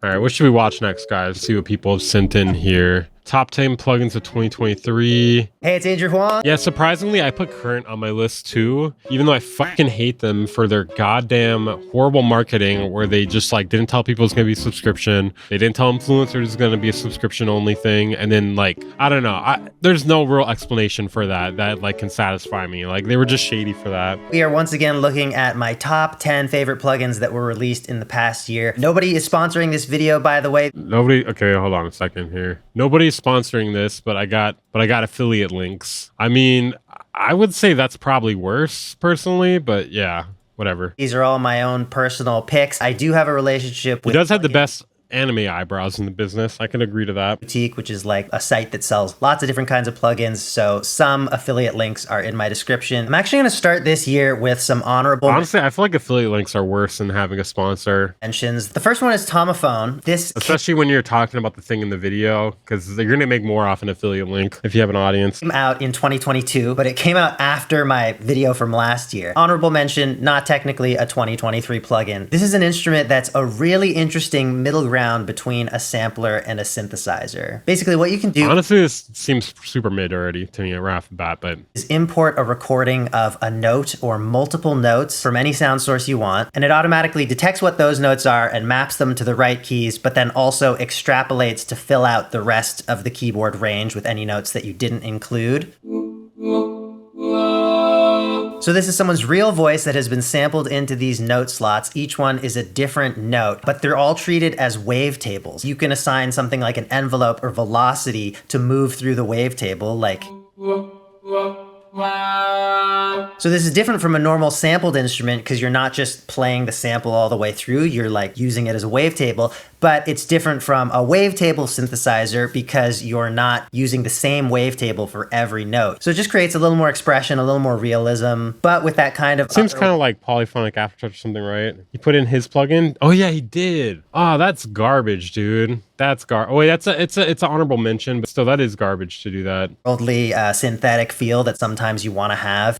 All right, what should we watch next, guys? See what people have sent in here. Top 10 plugins of 2023. Hey, it's Andrew Huang. Yeah, surprisingly, I put Current on my list too, even though I fucking hate them for their goddamn horrible marketing where they just like didn't tell people it's gonna be a subscription. They didn't tell influencers it's gonna be a subscription only thing. And then like, I don't know, there's no real explanation for that like can satisfy me. Like they were just shady for that. We are once again looking at my top 10 favorite plugins that were released in the past year. Nobody is sponsoring this video, by the way. Okay, hold on a second here. Nobody's sponsoring this, but I got affiliate links. I mean, I would say that's probably worse personally, but yeah, whatever. These are all my own personal picks. I do have a relationship with He does have the best anime eyebrows in the business. I can agree to that. Boutique, which is like a site that sells lots of different kinds of plugins. So some affiliate links are in my description. I'm actually going to start this year with some honorable Honestly, I feel like affiliate links are worse than having a sponsor. mentions. The first one is Tomophone. Especially when you're talking about the thing in the video, because you're going to make more off an affiliate link if you have an audience. Came out in 2022, but it came out after my video from last year. Honorable mention, not technically a 2023 plugin. This is an instrument that's a really interesting middle ground between a sampler and a synthesizer. Basically, what you can do— honestly, this seems super mid already to me right off the bat, but— is import a recording of a note or multiple notes from any sound source you want, and it automatically detects what those notes are and maps them to the right keys, but then also extrapolates to fill out the rest of the keyboard range with any notes that you didn't include. So this is someone's real voice that has been sampled into these note slots. Each one is a different note, but they're all treated as wavetables. You can assign something like an envelope or velocity to move through the wavetable, like— so this is different from a normal sampled instrument because you're not just playing the sample all the way through, you're like using it as a wavetable, but it's different from a wavetable synthesizer because you're not using the same wavetable for every note. So it just creates a little more expression, a little more realism, but with that kind of— seems kind of like Polyphonic Aftertouch or something, right? He put in his plugin. Oh yeah, he did. Oh, that's garbage, dude. That's oh wait, it's an honorable mention, but still, that is garbage to do that. Worldly synthetic feel that sometimes you want to have.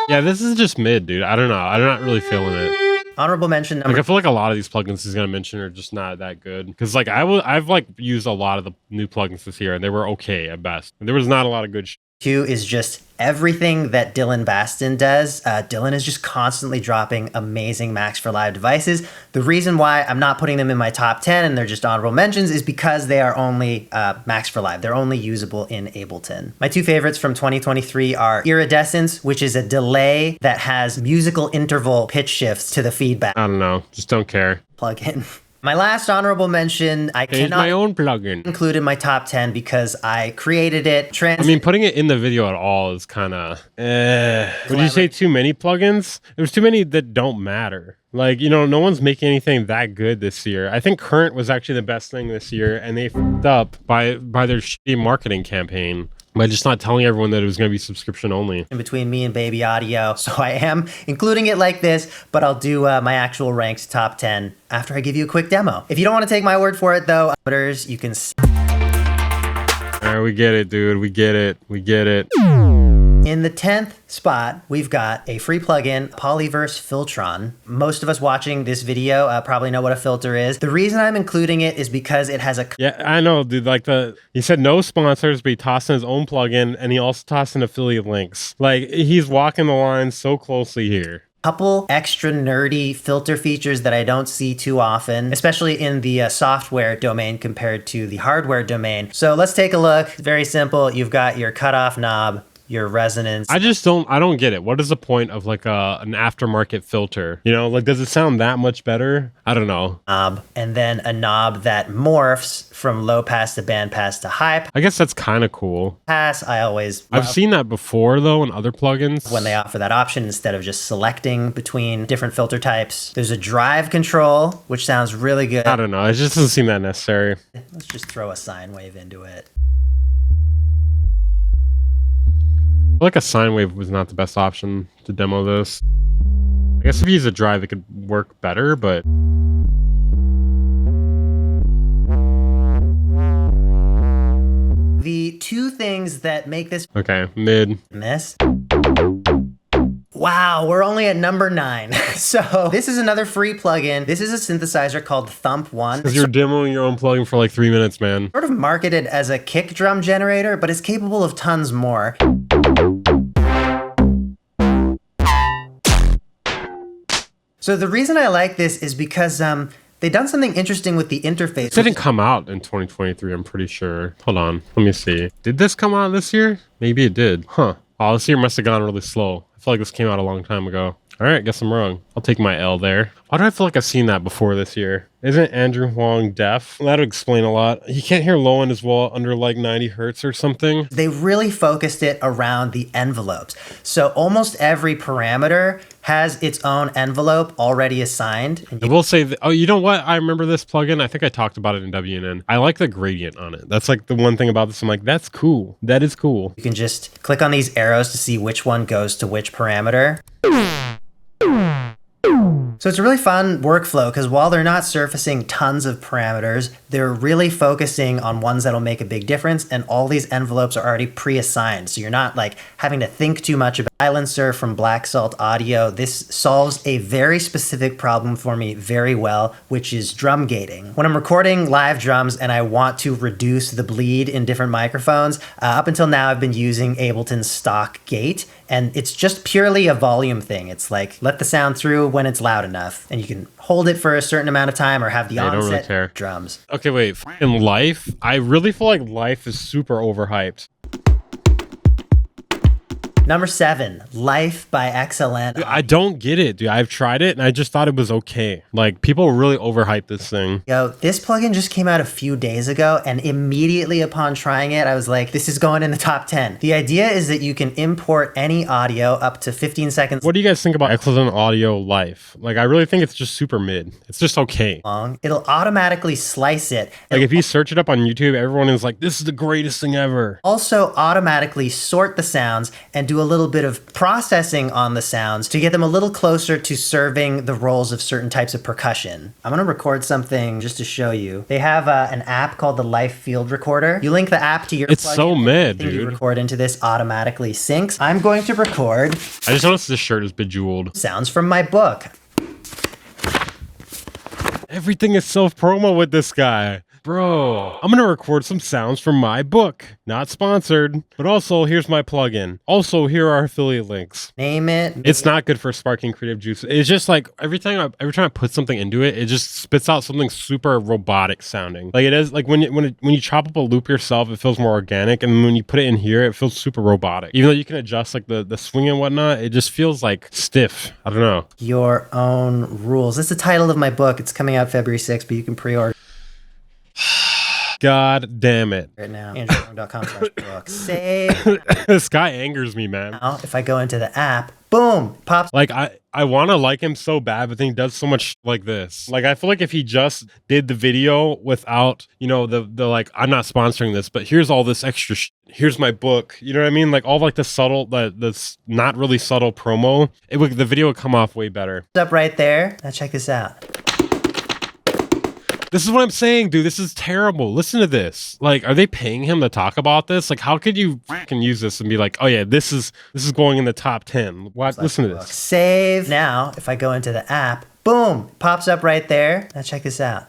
Yeah, this is just mid, dude. I don't know. I'm not really feeling it. Honorable mention number— like, I feel like a lot of these plugins he's gonna mention are just not that good. Because like I've like used a lot of the new plugins this year, and they were okay at best. There was not a lot of good shit. 2 is just everything that Dylan Baston does. Dylan is just constantly dropping amazing Max for Live devices. The reason why I'm not putting them in my top 10 and they're just honorable mentions is because they are only Max for Live. They're only usable in Ableton. My 2 favorites from 2023 are Iridescence, which is a delay that has musical interval pitch shifts to the feedback. I don't know. Just don't care. Plugin. My last honorable mention, I cannot my own plugin include in my top 10 because I created it. I mean, putting it in the video at all is kind of would you say too many plugins? There's too many that don't matter. Like, you know, no one's making anything that good this year. I think Current was actually the best thing this year, and they fucked up by their shitty marketing campaign by just not telling everyone that it was going to be subscription only. In between me and Baby Audio. So I am including it like this, but I'll do my actual ranked top 10 after I give you a quick demo. If you don't want to take my word for it though, you can— all right, we get it, dude. We get it. We get it. In the 10th spot, we've got a free plugin, Polyverse Filtron. Most of us watching this video probably know what a filter is. The reason I'm including it is because it has a— yeah, I know, dude. Like he said no sponsors, but he tossed in his own plugin, and he also tossed in affiliate links. Like, he's walking the line so closely here. Couple extra nerdy filter features that I don't see too often, especially in the software domain compared to the hardware domain. So let's take a look. Very simple. You've got your cutoff knob, your resonance. I don't get it. What is the point of like an aftermarket filter? You know, like, does it sound that much better? I don't know. And then a knob that morphs from low pass to band pass to high pass. I guess that's kind of cool. I've seen that before though in other plugins. When they offer that option instead of just selecting between different filter types. There's a drive control, which sounds really good. I don't know. It just doesn't seem that necessary. Let's just throw a sine wave into it. I feel like a sine wave was not the best option to demo this. I guess if you use a drive, it could work better, but... The 2 things that make this— okay, mid. Miss. Wow, we're only at number 9. So this is another free plugin. This is a synthesizer called Thump One. Because you're demoing your own plugin for like 3 minutes, man. Sort of marketed as a kick drum generator, but it's capable of tons more. So the reason I like this is because they've done something interesting with the interface. It didn't come out in 2023, I'm pretty sure. Hold on, let me see. Did this come out this year? Maybe it did. Huh. Oh, this year must have gone really slow. I feel like this came out a long time ago. All right, guess I'm wrong. I'll take my L there. Why do I feel like I've seen that before this year? Isn't Andrew Huang deaf? That would explain a lot. He can't hear low end as well under like 90 hertz or something. They really focused it around the envelopes. So almost every parameter has its own envelope already assigned. I will say, oh, you know what? I remember this plugin. I think I talked about it in WNN. I like the gradient on it. That's like the one thing about this. I'm like, that's cool. That is cool. You can just click on these arrows to see which one goes to which parameter. So it's a really fun workflow because while they're not surfacing tons of parameters, they're really focusing on ones that'll make a big difference, and all these envelopes are already pre-assigned. So you're not like having to think too much about Silencer from Black Salt Audio. This solves a very specific problem for me very well, which is drum gating. When I'm recording live drums and I want to reduce the bleed in different microphones, up until now I've been using Ableton's stock gate, and it's just purely a volume thing. It's like, let the sound through when it's loud enough, and you can hold it for a certain amount of time or have the I don't really onset care. drums. Okay, wait. In Life, I really feel like Life is super overhyped. Number 7, Life by XLN. Dude, I don't get it, dude. I've tried it and I just thought it was okay. Like, people really overhype this thing. Yo, this plugin just came out a few days ago, and immediately upon trying it, I was like, this is going in the top 10. The idea is that you can import any audio up to 15 seconds What do you guys think about XLN Audio Life? Like, I really think it's just super mid. It's just okay. long. It'll automatically slice it. Like, if you search it up on YouTube, everyone is like, this is the greatest thing ever. Also automatically sort the sounds and do a little bit of processing on the sounds to get them a little closer to serving the roles of certain types of percussion. I'm going to record something just to show you. They have an app called the Life Field Recorder. You link the app to your It's plugin, so and mid, everything you dude. record into this automatically syncs. I'm going to record I just noticed this shirt is bejeweled. sounds from my book. Everything is self-promo with this guy. Bro, I'm gonna record some sounds from my book. Not sponsored, but also here's my plugin. Also, here are affiliate links. Name it. It's not good for sparking creative juice. It's just like every time I put something into it, it just spits out something super robotic sounding. Like it is like when you chop up a loop yourself, it feels more organic, and when you put it in here, it feels super robotic. Even though you can adjust like the swing and whatnot, it just feels like stiff. I don't know. Your own rules. That's the title of my book. It's coming out February 6th, but you can pre-order God damn it. right now. AndrewYoung.com/book. Save. This guy angers me, man. Now, if I go into the app, boom, pops. Like I want to like him so bad, but then he does so much like this. Like I feel like if he just did the video without, you know, the like, I'm not sponsoring this, but here's all this extra here's my book. You know what I mean? Like all like the subtle, the not really subtle promo. The video would come off way better. Up right there. Now check this out. This is what I'm saying, dude. This is terrible. Listen to this. Like, are they paying him to talk about this? Like, how could you fucking use this and be like, oh yeah, this is going in the top 10? What? Listen to this. Save. Now, if I go into the app, boom, pops up right there. Now check this out.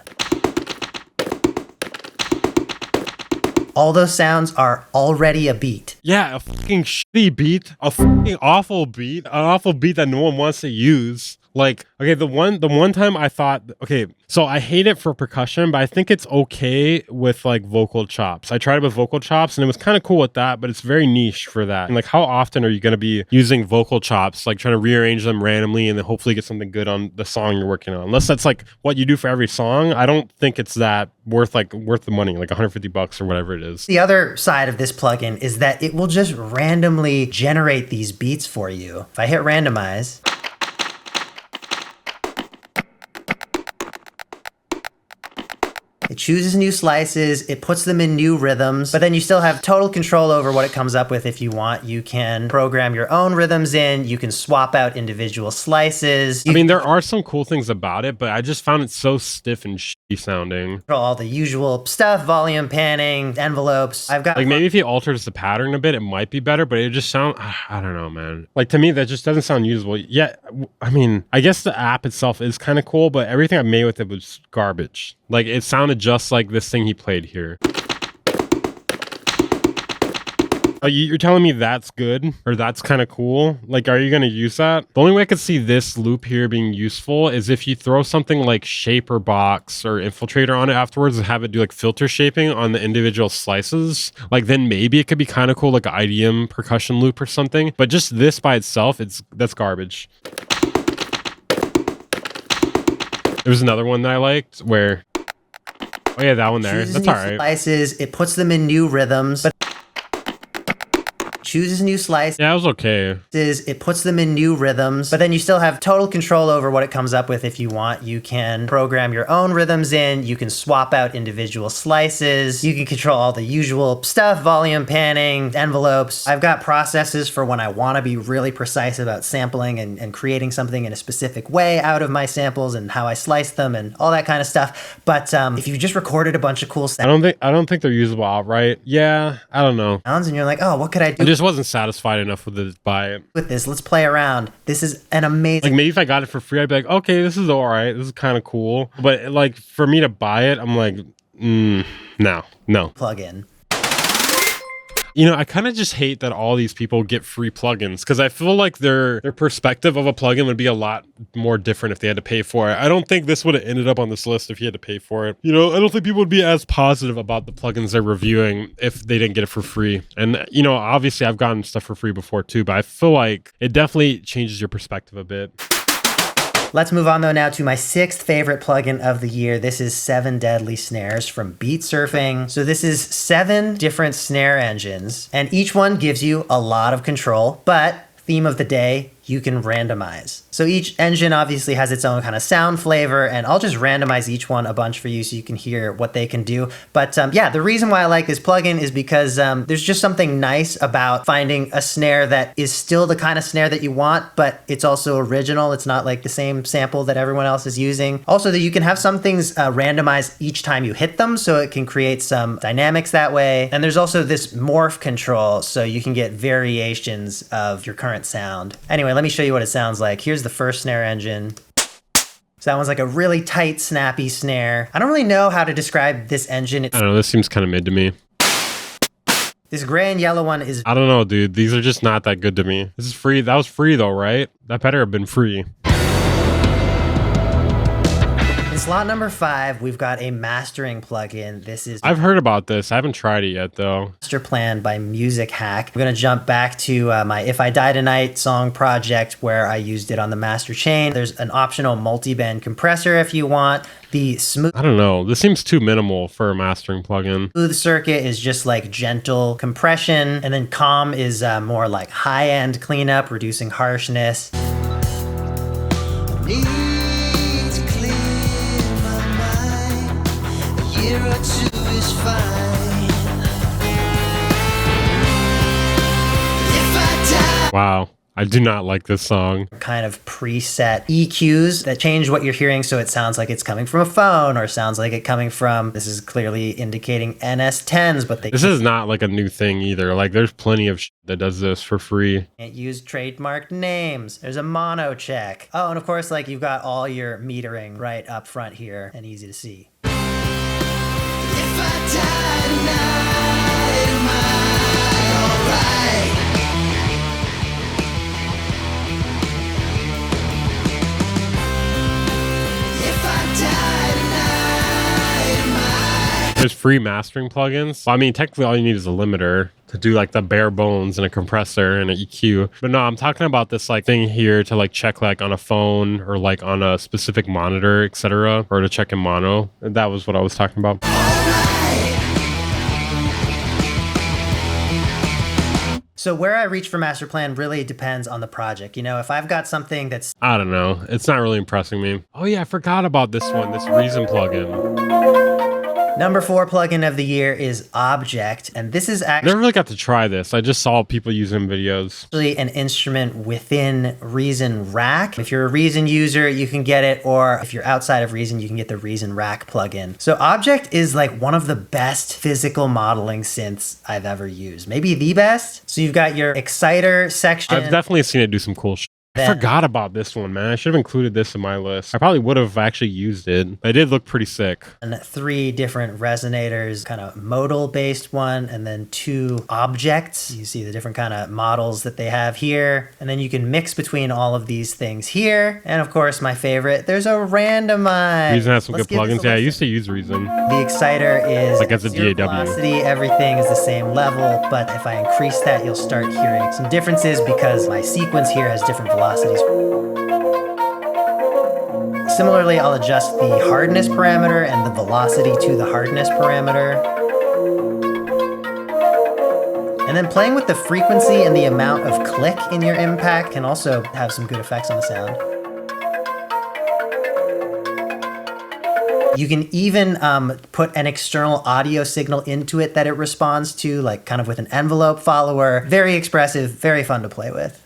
All those sounds are already a beat. Yeah, a fucking shitty beat, a fucking awful beat, an awful beat that no one wants to use. Like, okay, the one time I thought, okay, so I hate it for percussion, but I think it's okay with like vocal chops. I tried it with vocal chops and it was kind of cool with that, but it's very niche for that. And like, how often are you going to be using vocal chops, like trying to rearrange them randomly and then hopefully get something good on the song you're working on? Unless that's like what you do for every song, I don't think it's that worth the money, like $150 or whatever it is. The other side of this plugin is that it will just randomly generate these beats for you. If I hit randomize, it chooses new slices, it puts them in new rhythms, but then you still have total control over what it comes up with if you want. You can program your own rhythms in, you can swap out individual slices. I mean, there are some cool things about it, but I just found it so stiff and sounding. All the usual stuff, volume, panning, envelopes. I've got Like maybe if he alters the pattern a bit, it might be better, but it just sound, I don't know, man. Like to me, that just doesn't sound usable. Yeah, I mean, I guess the app itself is kind of cool, but everything I made with it was garbage. Like it sounded just like this thing he played here. You're telling me that's good or that's kind of cool? Like, are you going to use that? The only way I could see this loop here being useful is if you throw something like shaper box or infiltrator on it afterwards and have it do like filter shaping on the individual slices. Like then maybe it could be kind of cool, like an IDM percussion loop or something. But just this by itself, that's garbage. There's another one that I liked where, oh yeah, that one there. That's all right. Slices, it puts them in new rhythms, but chooses new slices. Yeah, it was okay. It puts them in new rhythms, but then you still have total control over what it comes up with if you want. You can program your own rhythms in, you can swap out individual slices, you can control all the usual stuff, volume, panning, envelopes. I've got processes for when I want to be really precise about sampling and creating something in a specific way out of my samples and how I slice them and all that kind of stuff. But if you just recorded a bunch of cool sounds, I don't think they're usable outright. Yeah, I don't know. And you're like, oh, what could I do? Just wasn't satisfied enough with it buy it. With this, let's play around. This is an amazing. Like maybe if I got it for free, I'd be like, okay, this is all right. This is kind of cool. But like for me to buy it, I'm like, no. Plug-in. You know, I kind of just hate that all these people get free plugins because I feel like their perspective of a plugin would be a lot more different if they had to pay for it. I don't think this would have ended up on this list if you had to pay for it. You know, I don't think people would be as positive about the plugins they're reviewing if they didn't get it for free. And, you know, obviously I've gotten stuff for free before too, but I feel like it definitely changes your perspective a bit. Let's move on though now to my sixth favorite plugin of the year. This is 7 Deadly Snares from Beat Surfing. So this is 7 different snare engines, and each one gives you a lot of control, but theme of the day, you can randomize. So each engine obviously has its own kind of sound flavor, and I'll just randomize each one a bunch for you so you can hear what they can do. But yeah, the reason why I like this plugin is because there's just something nice about finding a snare that is still the kind of snare that you want, but it's also original. It's not like the same sample that everyone else is using. Also, that you can have some things randomized each time you hit them, so it can create some dynamics that way. And there's also this morph control, so you can get variations of your current sound. Anyway, let me show you what it sounds like. Here's the first snare engine. So that one's like a really tight, snappy snare. I don't really know how to describe this engine. I don't know, this seems kind of mid to me. This gray and yellow one is... I don't know, dude. These are just not that good to me. This is free. That was free though, right? That better have been free. In slot number 5, we've got a mastering plugin. This is... I've heard about this. I haven't tried it yet though. Master Plan by Music Hack. I'm going to jump back to my If I Die Tonight song project where I used it on the master chain. There's an optional multi-band compressor if you want. The smooth... I don't know. This seems too minimal for a mastering plugin. Smooth circuit is just like gentle compression. And then calm is more like high-end cleanup, reducing harshness. Wow. I do not like this song. Kind of preset EQs that change what you're hearing so it sounds like it's coming from a phone or sounds like it coming from... This is clearly indicating NS10s, but This is not like a new thing either. Like there's plenty of that does this for free. Can't use trademarked names. There's a mono check. Oh, and of course, like you've got all your metering right up front here and easy to see. If I die tonight, am I alright? There's free mastering plugins. Well, I mean, technically all you need is a limiter to do like the bare bones and a compressor and an EQ. But no, I'm talking about this like thing here to like check like on a phone or like on a specific monitor, etc., or to check in mono. That was what I was talking about. So where I reach for master plan really depends on the project. You know, if I've got something that's... I don't know. It's not really impressing me. Oh yeah, I forgot about this one, this Reason plugin. Number 4 plugin of the year is Object, and this is I never really got to try this. I just saw people using videos. Actually an instrument within Reason Rack. If you're a Reason user, you can get it, or if you're outside of Reason, you can get the Reason Rack plugin. So Object is like one of the best physical modeling synths I've ever used. Maybe the best. So you've got your exciter section. I've definitely seen it do some cool shit. I forgot about this one, man. I should have included this in my list. I probably would have actually used it. It did look pretty sick. And 3 different resonators, kind of modal based one, and then 2 objects. You see the different kind of models that they have here. And then you can mix between all of these things here. And of course, my favorite, there's a randomize. Reason has some good plugins. Yeah, I used to use Reason. The exciter is like as a zero DAW. velocity, everything is the same level, but if I increase that, you'll start hearing some differences because my sequence here has different velocities. Similarly, I'll adjust the hardness parameter and the velocity to the hardness parameter. And then playing with the frequency and the amount of click in your impact can also have some good effects on the sound. You can even put an external audio signal into it that it responds to, like kind of with an envelope follower. Very expressive, very fun to play with.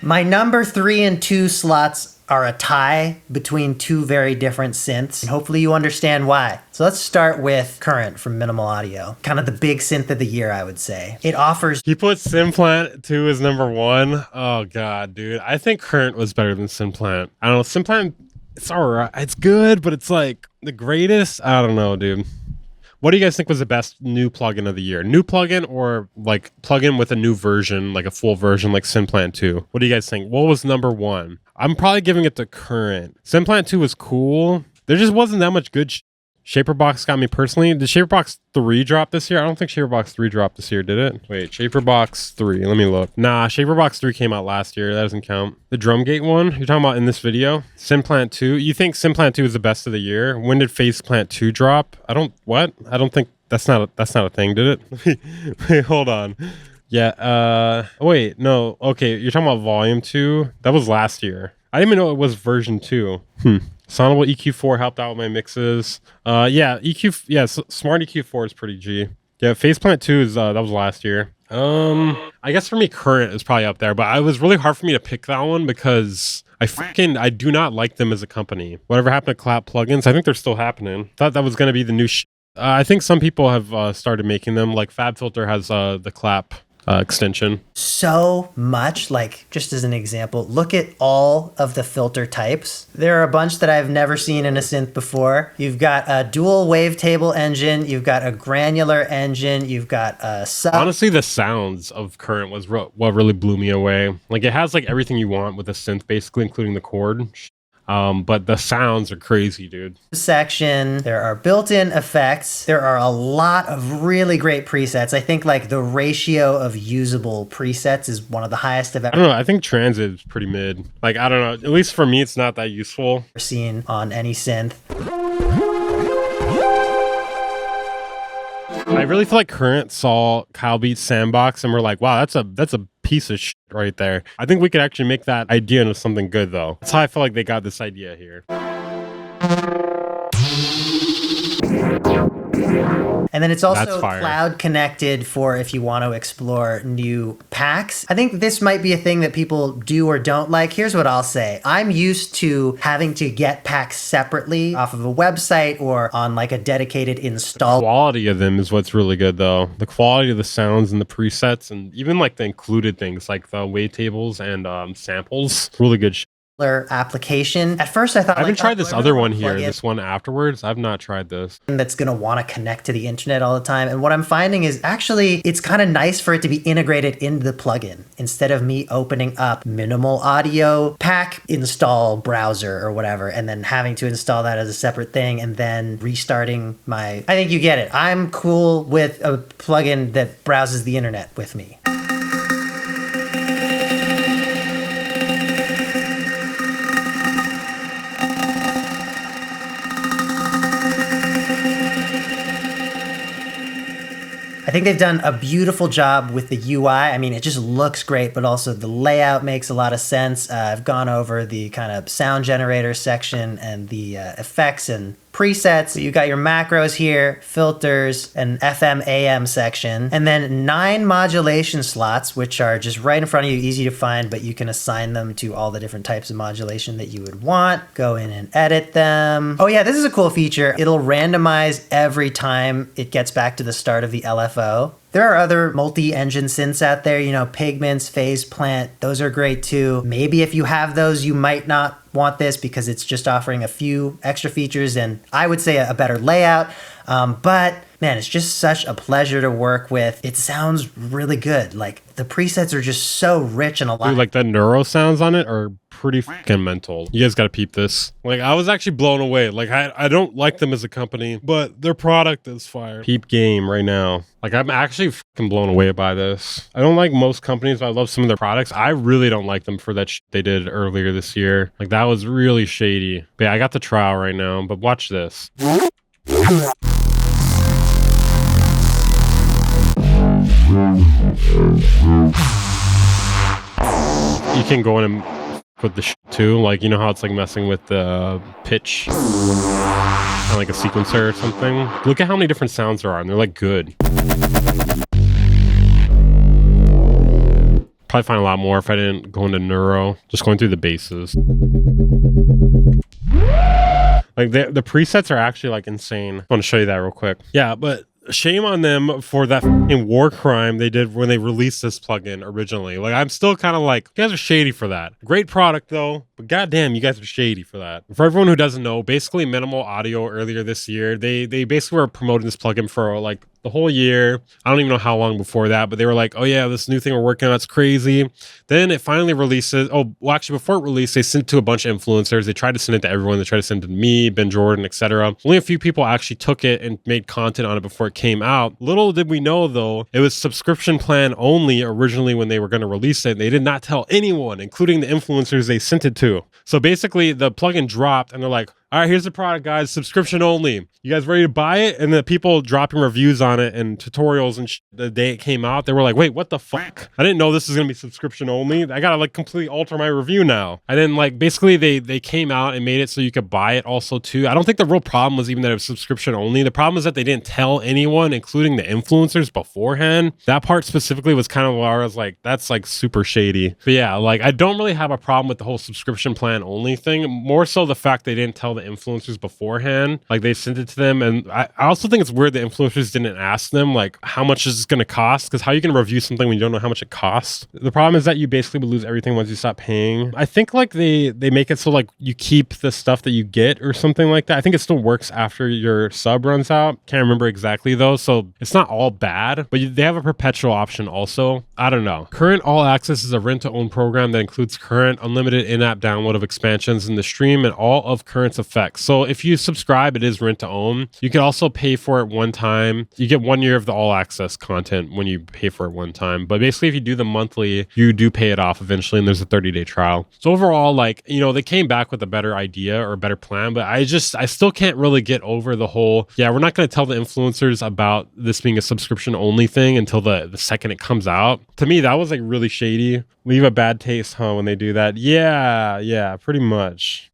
My number 3 and 2 slots are a tie between 2 very different synths, and hopefully you understand why. So let's start with Current from Minimal Audio. Kind of the big synth of the year, I would say. It offers... He put Simplant 2 as number 1. Oh, God, dude. I think Current was better than Simplant. I don't know. Simplant, it's alright. It's good, but it's like the greatest. I don't know, dude. What do you guys think was the best new plugin of the year? New plugin or like plugin with a new version, like a full version like Simplant 2? What do you guys think? What was number 1? I'm probably giving it to Current. Simplant 2 was cool. There just wasn't that much good Shaperbox got me personally. Did Shaperbox 3 drop this year? I don't think Shaperbox 3 dropped this year, did it? Wait, Shaperbox 3. Let me look. Nah, Shaperbox 3 came out last year. That doesn't count. The Drumgate one? You're talking about in this video? Simplant 2? You think Simplant 2 is the best of the year? When did Faceplant 2 drop? What? I don't think that's not a thing, did it? Wait, hold on. Yeah, wait, no. Okay, you're talking about Volume 2? That was last year. I didn't even know it was version 2. Sonable EQ4 helped out with my mixes. Yeah, Smart EQ4 is pretty G. Yeah, Faceplant 2 is that was last year. I guess for me, Current is probably up there, but it was really hard for me to pick that one because I do not like them as a company. Whatever happened to Clap plugins, I think they're still happening. Thought that was gonna be the new I think some people have started making them. Like FabFilter has the Clap extension. So much, like just as an example, look at all of the filter types. There are a bunch that I've never seen in a synth before. You've got a dual wavetable engine, you've got a granular engine, you've got a sub. Honestly, the sounds of Current was what really blew me away. Like it has like everything you want with a synth, basically, including the chord. But the sounds are crazy, dude. Section, there are built-in effects. There are a lot of really great presets. I think like the ratio of usable presets is one of the highest I've ever I don't know. I think Transit is pretty mid. Like, I don't know. At least for me, it's not that useful. Seen on any synth. I really feel like Current saw Kyle Beat's Sandbox and we're like, wow, that's a piece of shit right there. I think we could actually make that idea into something good, though. That's how I feel like they got this idea here. And then it's also cloud connected for if you want to explore new packs. I think this might be a thing that people do or don't like. Here's what I'll say. I'm used to having to get packs separately off of a website or on like a dedicated install. The quality of them is what's really good, though. The quality of the sounds and the presets and even like the included things like the wavetables and samples. Really good shit. Application. At first I thought I haven't tried this other one here, this one afterwards. I've not tried this. That's going to want to connect to the internet all the time. And what I'm finding is actually it's kind of nice for it to be integrated into the plugin instead of me opening up Minimal Audio pack install browser or whatever and then having to install that as a separate thing and then restarting I think you get it. I'm cool with a plugin that browses the internet with me. I think they've done a beautiful job with the UI. I mean, it just looks great, but also the layout makes a lot of sense. I've gone over the kind of sound generator section and the effects and presets. You got your macros here, filters, an FM AM section, and then 9 modulation slots, which are just right in front of you, easy to find, but you can assign them to all the different types of modulation that you would want. Go in and edit them. Oh yeah, this is a cool feature. It'll randomize every time it gets back to the start of the LFO. There are other multi-engine synths out there, you know, Pigments, Phase Plant, those are great too. Maybe if you have those, you might not want this because it's just offering a few extra features and I would say a better layout. But man, it's just such a pleasure to work with. It sounds really good. Like the presets are just so rich and alive. Dude, like the neuro sounds on it are pretty fucking mental. You guys gotta peep this. Like I was actually blown away. Like I don't like them as a company, but their product is fire. Peep game right now. Like I'm actually fucking blown away by this. I don't like most companies, but I love some of their products. I really don't like them for that shit they did earlier this year. Like that was really shady. But yeah, I got the trial right now, but watch this. You can go in and with the shit too, like you know how it's like messing with the pitch, kind of like a sequencer or something. Look at how many different sounds there are, and they're like good. Probably find a lot more if I didn't go into neuro. Just going through the bases. Like the presets are actually like insane. I want to show you that real quick. Yeah, but shame on them for that fucking war crime they did when they released this plugin originally. Like I'm still kind of like, you guys are shady for that. Great product though, but goddamn, you guys are shady for that. For everyone who doesn't know, basically Minimal Audio earlier this year, they basically were promoting this plugin for like the whole year. I don't even know how long before that, but they were like, oh yeah, this new thing we're working on, it's crazy. Then it finally releases. Oh, well, actually, before it released, they sent it to a bunch of influencers. They tried to send it to everyone. They tried to send it to me, Ben Jordan, etc. Only a few people actually took it and made content on it before it came out. Little did we know, though, it was subscription plan only originally when they were going to release it. They did not tell anyone, including the influencers they sent it to. So basically, the plugin dropped, and they're like, all right, here's the product, guys. Subscription only. You guys ready to buy it? And the people dropping reviews on it and tutorials and the day it came out, they were like, wait, what the fuck? I didn't know this was going to be subscription only. I got to like completely alter my review now. And then like basically they came out and made it so you could buy it also too. I don't think the real problem was even that it was subscription only. The problem is that they didn't tell anyone, including the influencers beforehand. That part specifically was kind of where I was like, that's like super shady. But yeah, like I don't really have a problem with the whole subscription plan only thing. More so the fact they didn't tell the influencers beforehand. Like they sent it to them. And I also think it's weird the influencers didn't ask them like how much is this going to cost? Because how are you going to review something when you don't know how much it costs? The problem is that you basically would lose everything once you stop paying. I think like they make it so like you keep the stuff that you get or something like that. I think it still works after your sub runs out. Can't remember exactly though. So it's not all bad, but they have a perpetual option also. I don't know. Current All Access is a rent to own program that includes current unlimited in-app download of expansions in the stream and all of Current's effects. So if you subscribe, it is rent to own. You can also pay for it one time. You get 1 year of the All Access content when you pay for it one time. But basically, if you do the monthly, you do pay it off eventually, and there's a 30-day trial. So overall, like, you know, they came back with a better idea or a better plan, but I still can't really get over the whole, yeah, we're not going to tell the influencers about this being a subscription only thing until the second it comes out. To me, that was like really shady. Leave a bad taste, huh, when they do that? Yeah, pretty much.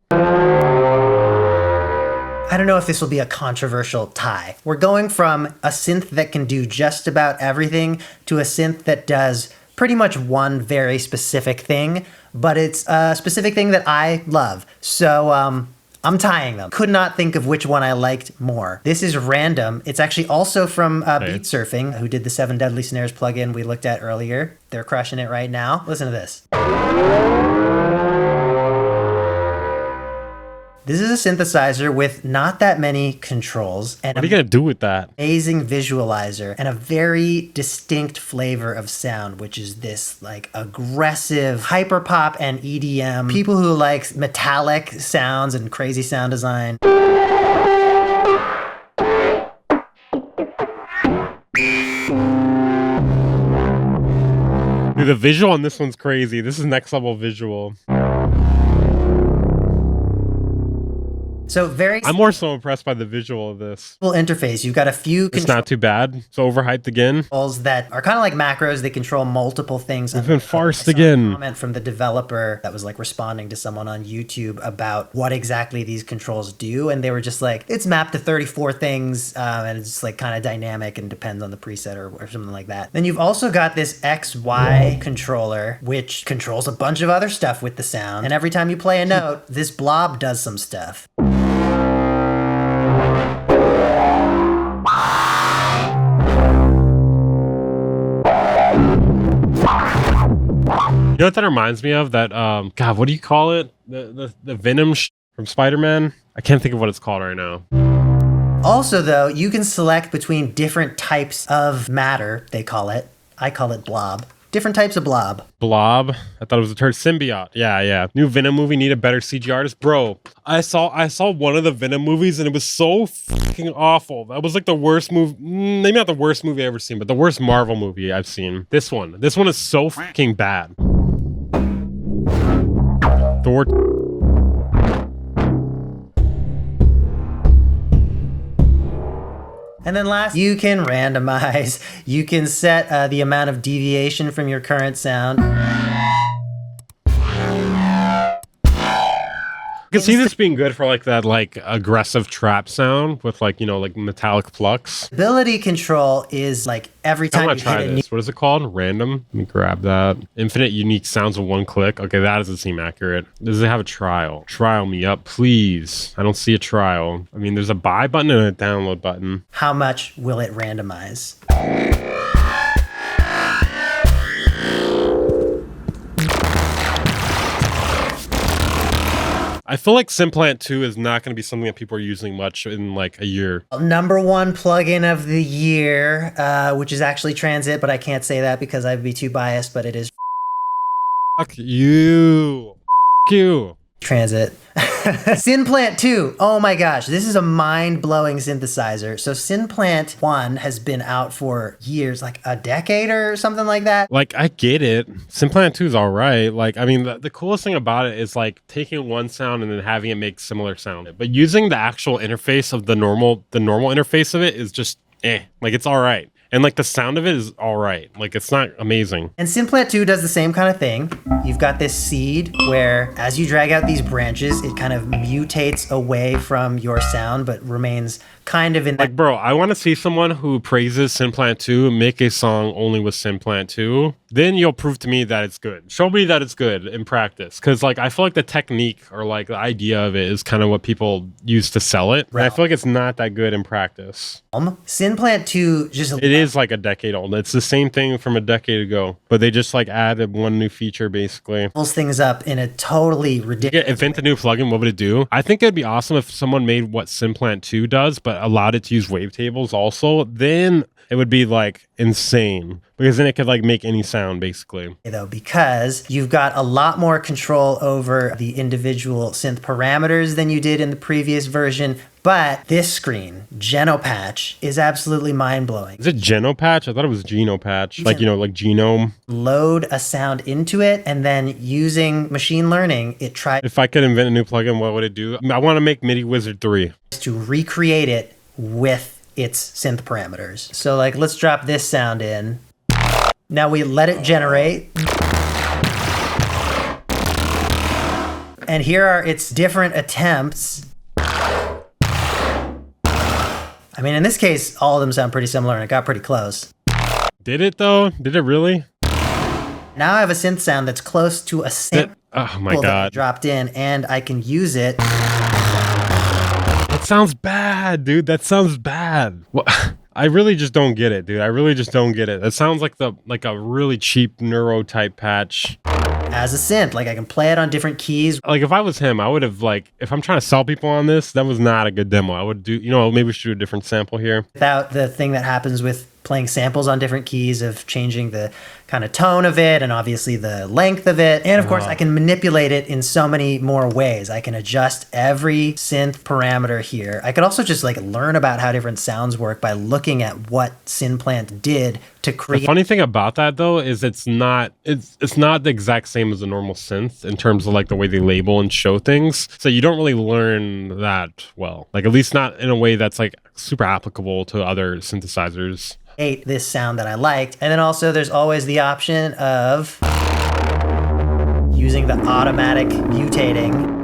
I don't know if this will be a controversial tie. We're going from a synth that can do just about everything to a synth that does pretty much one very specific thing, but it's a specific thing that I love. So I'm tying them. Could not think of which one I liked more. This is random. It's actually also from Beat Surfing, who did the 7 Deadly Snares plugin we looked at earlier. They're crushing it right now. Listen to this. This is a synthesizer with not that many controls and what are you gonna do with that? Amazing visualizer and a very distinct flavor of sound, which is this like aggressive hyperpop and EDM. People who like metallic sounds and crazy sound design. Dude, the visual on this one's crazy. This is next level visual. So very I'm more so impressed by the visual of this. simple interface. You've got a few It's not too bad. It's overhyped again. controls that are kind of like macros. They control multiple things. We've been farced I saw a again. comment from the developer that was like responding to someone on YouTube about what exactly these controls do, and they were just like, it's mapped to 34 things, and it's just like kind of dynamic and depends on the preset or something like that. Then you've also got this XY controller, which controls a bunch of other stuff with the sound, and every time you play a note, this blob does some stuff. You know what that reminds me of? That God, what do you call it? The Venom from Spider-Man. I can't think of what it's called right now. Also, though, you can select between different types of matter, they call it. I call it blob. Different types of blob. Blob. I thought it was a term. Symbiote. Yeah. New Venom movie need a better CG artist, bro. I saw one of the Venom movies and it was so fucking awful. That was like the worst movie. Maybe not the worst movie I've ever seen, but the worst Marvel movie I've seen. This one is so fucking bad. Thor. And then last, you can randomize. You can set the amount of deviation from your current sound. I can see this being good for like that like aggressive trap sound with like, you know, like metallic plucks. Ability control is like every I time want you to try hit a this. What is it called? Random? Let me grab that. Infinite unique sounds with one click. Okay, that doesn't seem accurate. Does it have a trial? Trial me up, please. I don't see a trial. I mean, there's a buy button and a download button. How much will it randomize? I feel like Simplant 2 is not going to be something that people are using much in like a year. Number one plugin of the year, which is actually Transit, but I can't say that because I'd be too biased, but it is Fuck you. Fuck you. Transit. Synplant 2. Oh my gosh, this is a mind-blowing synthesizer. So Synplant 1 has been out for years, like a decade or something like that. Like, I get it. Simplant 2 is all right. Like, I mean, the coolest thing about it is like taking one sound and then having it make similar sound. But using the actual interface of the normal interface of it is just like it's all right. And like the sound of it is all right. Like it's not amazing. And Synplant 2 does the same kind of thing. You've got this seed where as you drag out these branches, it kind of mutates away from your sound, but remains kind of in that. Like, bro, I want to see someone who praises Simplant 2 make a song only with Simplant 2. Then you'll prove to me that it's good. Show me that it's good in practice. Because, like, I feel like the technique or, like, the idea of it is kind of what people use to sell it. Right. And I feel like it's not that good in practice. Synplant 2 just... It is, like, a decade old. It's the same thing from a decade ago. But they just, like, added one new feature, basically. Pulls things up in a totally ridiculous... Invent a new plugin, what would it do? I think it'd be awesome if someone made what Simplant 2 does, but allowed it to use wavetables also. Then it would be, like, insane. Because then it could like make any sound basically. Though, because you've got a lot more control over the individual synth parameters than you did in the previous version. But this screen, Genopatch, is absolutely mind-blowing. Is it Genopatch? I thought it was Genopatch. Like, you know, like genome. Load a sound into it, and then using machine learning, it tries... If I could invent a new plugin, what would it do? I want to make MIDI Wizard 3. ...to recreate it with its synth parameters. So, like, let's drop this sound in. Now we let it generate. And here are its different attempts. I mean, in this case, all of them sound pretty similar and it got pretty close. Did it though? Did it really? Now I have a synth sound that's close to a sample oh my God. that I dropped in, and I can use it. That sounds bad, dude. That sounds bad. What? I really just don't get it, dude. I really just don't get it. It sounds like a really cheap neuro type patch. As a synth, like I can play it on different keys. Like if I was him, I would have like, if I'm trying to sell people on this, that was not a good demo. I would do, you know, maybe we should do a different sample here. Without the thing that happens with playing samples on different keys, of changing the kind of tone of it and obviously the length of it. And of course, I can manipulate it in so many more ways. I can adjust every synth parameter here. I could also just like learn about how different sounds work by looking at what Synplant did to create. The funny thing about that though is it's not the exact same as a normal synth in terms of like the way they label and show things. So you don't really learn that well. Like at least not in a way that's like super applicable to other synthesizers. This sound that I liked. And then also there's always the option of using the automatic mutating.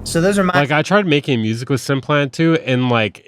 So those are my... Like I tried making music with Synplant too, and like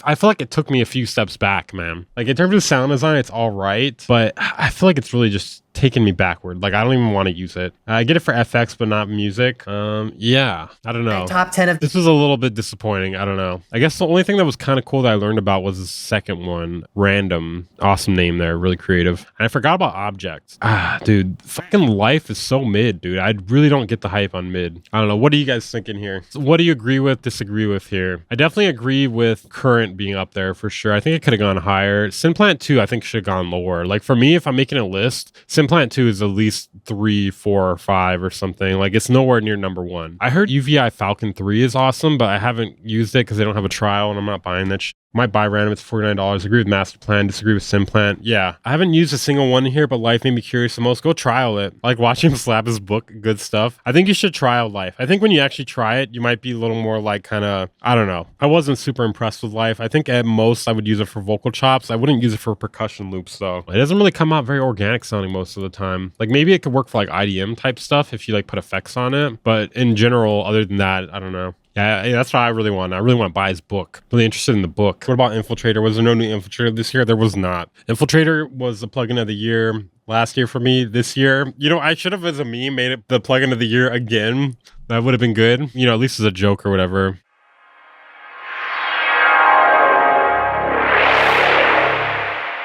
I feel like it took me a few steps back, man. Like in terms of sound design, it's all right, but I feel like it's really just taking me backward. Like I don't even want to use it. I get it for FX, but not music. Yeah, I don't know. Top 10 of this was a little bit disappointing. I don't know. I guess the only thing that was kind of cool that I learned about was the second one, Random. Awesome name there, really creative. And I forgot about Objects. Dude, fucking Life is so mid, dude. I really don't get the hype on mid. I don't know. What are you guys thinking here? So what do you agree with, disagree with here? I definitely agree with Current being up there for sure. I think it could have gone higher. Synplant 2, I think should have gone lower. Like for me, if I'm making a list, Synplant 2 is at least 3, 4, or 5 or something. Like it's nowhere near number 1. I heard UVI Falcon 3 is awesome, but I haven't used it because they don't have a trial and I'm not buying that Might buy Random, it's $49. Agree with Master Plan, disagree with Synplant. Yeah, I haven't used a single one here, but Life made me curious the most. Go trial it. I like watching him slap his book, good stuff. I think you should trial Life. I think when you actually try it, you might be a little more like kind of, I don't know. I wasn't super impressed with Life. I think at most I would use it for vocal chops. I wouldn't use it for percussion loops though. It doesn't really come out very organic sounding most of the time. Like maybe it could work for like IDM type stuff if you like put effects on it. But in general, other than that, I don't know. Yeah, that's what I really want. I really want to buy his book. Really interested in the book. What about Infiltrator? Was there no new Infiltrator this year? There was not. Infiltrator was the plugin of the year last year for me. This year, you know, I should have, as a meme, made it the plugin of the year again. That would have been good. You know, at least as a joke or whatever.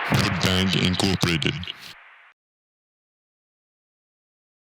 The Bang Incorporated.